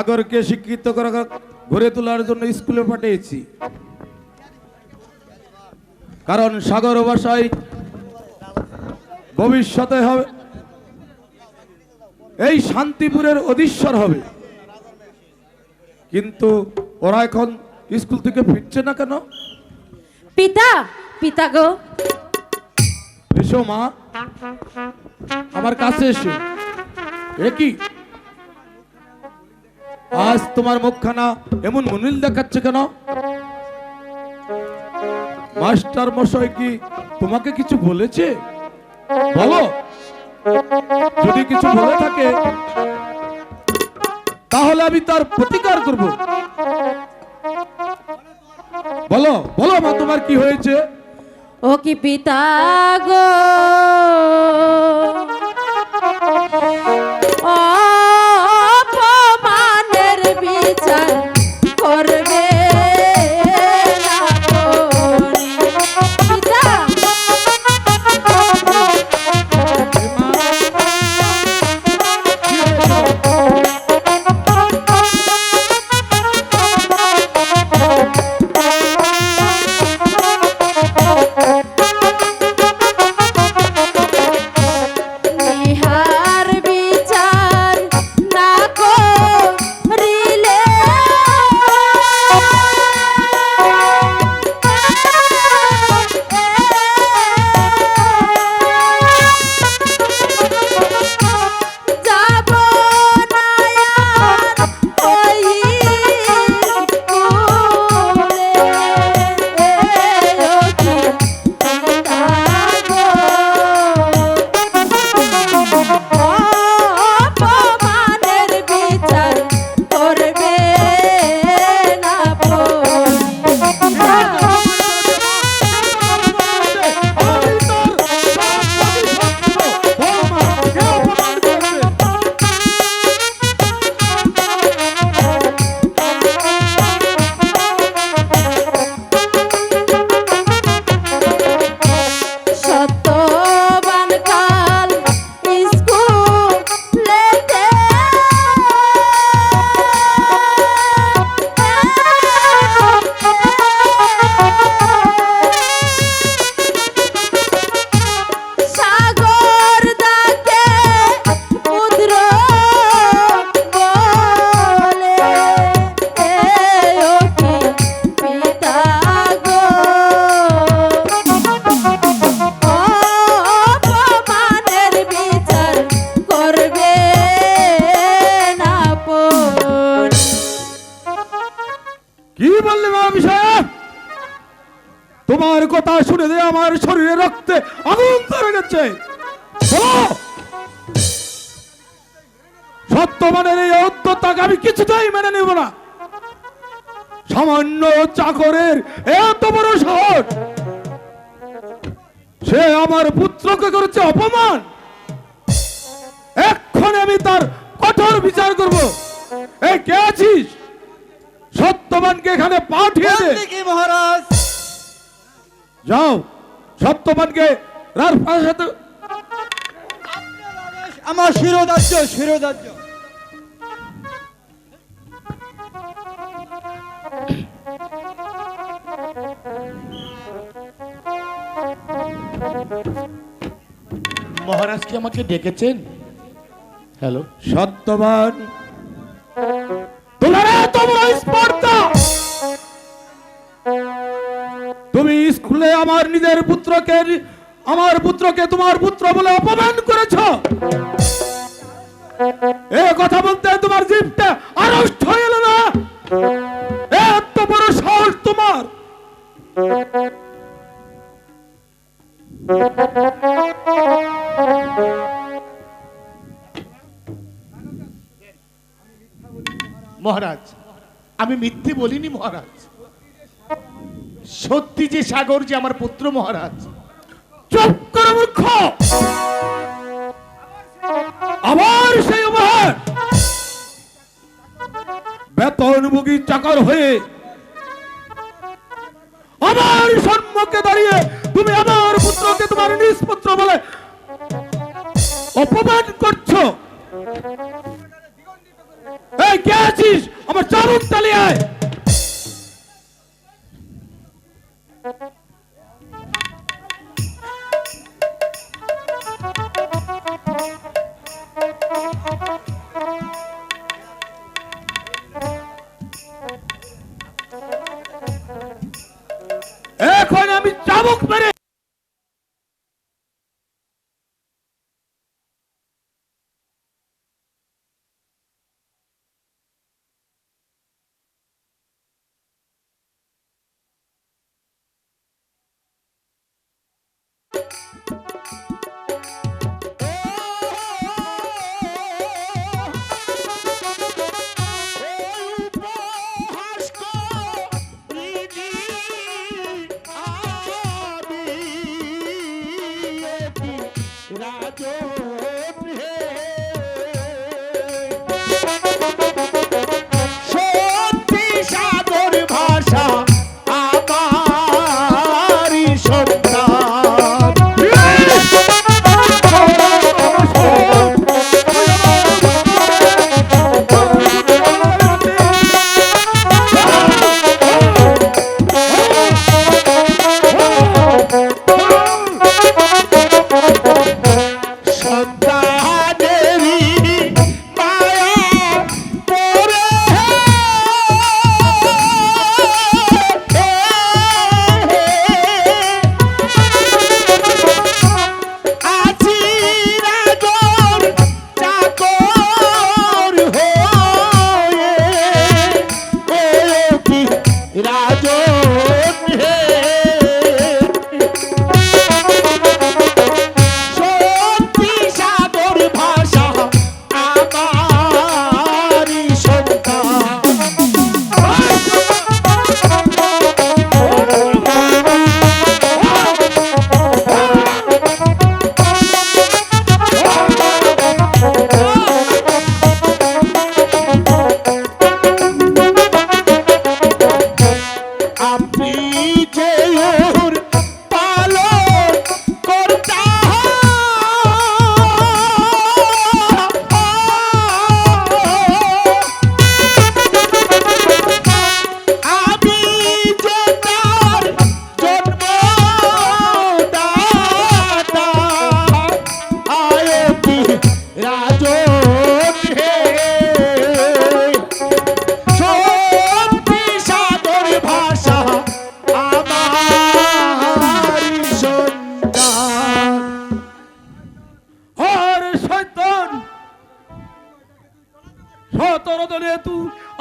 সাগরকে শিক্ষিত করা গড়ে তোলার জন্য স্কুলে পাঠিয়েছি, কারণ সাগর ভাষায় ভবিষ্যতে হবে এই শান্তিপুরের অধীশ্বর হবে। কিন্তু ওরা এখন স্কুল থেকে ফিরছে না কেন? পিতা, পিতা গো, এসো মা, আমার কাছে এসো। কি আজ তোমার মুখখানা এমন মনিল দেখাচ্ছে কেন? মাস্টার মশাই কি তোমাকে কিছু বলেছে? বলো, যদি কিছু বলে থাকে তাহলে আমি তার প্রতিকার করব। বলো বলো মা, তোমার কি হয়েছে? ও কি পিতা গো, অপমানের বিচার করবে না করি। পিতা, ইহার বিচার না করিলে যাব না আর ওই অপমানের বিচার করবে না সত্যবান কাল স্কুলেতে সাগর ডাকে মুদ্র বলে ও কি পিতা গো, অপমানের বিচার করবে না পর। কি বললে মামি সাহেব? তোমার কথা শুনে দিয়ে আমার শরীরে রক্তে আগুন ধরে গেছে। বলো, সত্যবানের এই অত্যতাকে আমি কিছুতেই মেনে নেব না। সামান্য চাকরের এত বড় সাহস, সে আমার পুত্রকে করেছে অপমান। এক্ষণে আমি তার কঠোর বিচার করব। এই কে আছিস? সত্যবানকে এখানে পাঠিয়ে দে। মহারাজ, যাও, সত্যবানকে রাজপ্রাসাদে। আমার শিরোধার্য শিরোধার্য। মহারাজ কি আমাকে ডেকেছেন? হ্যালো, সত্যবান, তোমার এত বড় স্পর্ধা! তুমি স্কুলে আমার নিজের পুত্রকে, আমার পুত্রকে তোমার পুত্র বলে অপমান করেছ। এ কথা বলতে তোমার জিভটা আড়ষ্ট হয়ে এলো না? এত বড় সাহস তোমার! মহারাজ, আমি মিথ্যে বলিনি মহারাজ। সত্যি যে সাগর যে আমার পুত্র মহারাজ। চুপ করো মূর্খ! আবার সেই অপমান! বেতনভোগী চাকর হয়ে আমার সম্মুখে দাঁড়িয়ে তুমি আমার পুত্রকে তোমার নিজ পুত্র বলে অপমান করছো। এই কে আছিস আমার চাবুক চালিয়ে আয়। এখন আমি চাবুক মেরে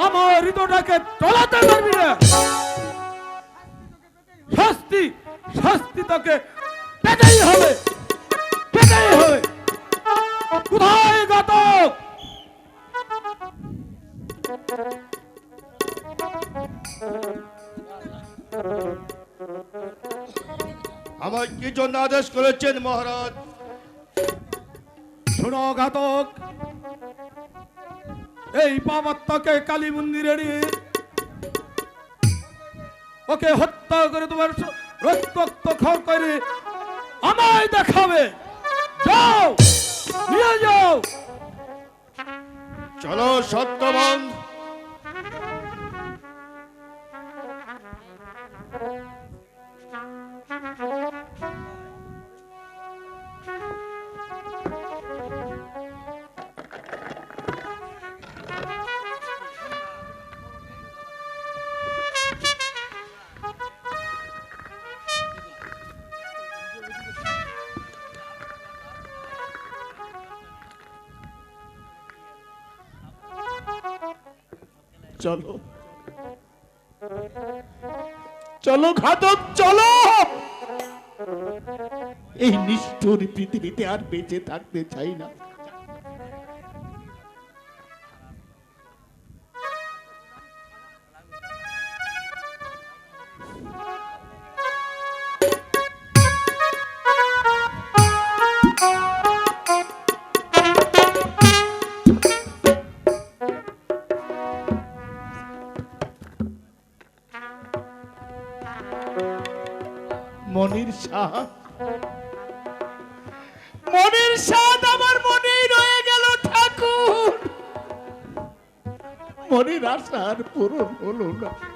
আমার হৃদয়টাকে টলাতে পারবি না। শাস্তি শাস্তি তাকে পেতেই হবে, পেতেই হবে। কোথায় ঘাতক? আমার কি জন্য আদেশ করেছেন মহারাজ? শোনো ঘাতক, এই পাপাত্মাকে কালী মন্দিরে নিয়ে ওকে হত্যা করে তোমার রক্ত খর করে আমায় দেখাবে। যাও, নিয়ে যাও। চলো সত্যবান। চলো চলো ঘাতক, চলো। এই নিষ্ঠুর পৃথিবীতে আর বেঁচে থাকতে চাই না। মনির শাহ, মনির স্বাদ আমার মনেই রয়ে গেল ঠাকুর। মনের আশা আর পূরণ হলো না।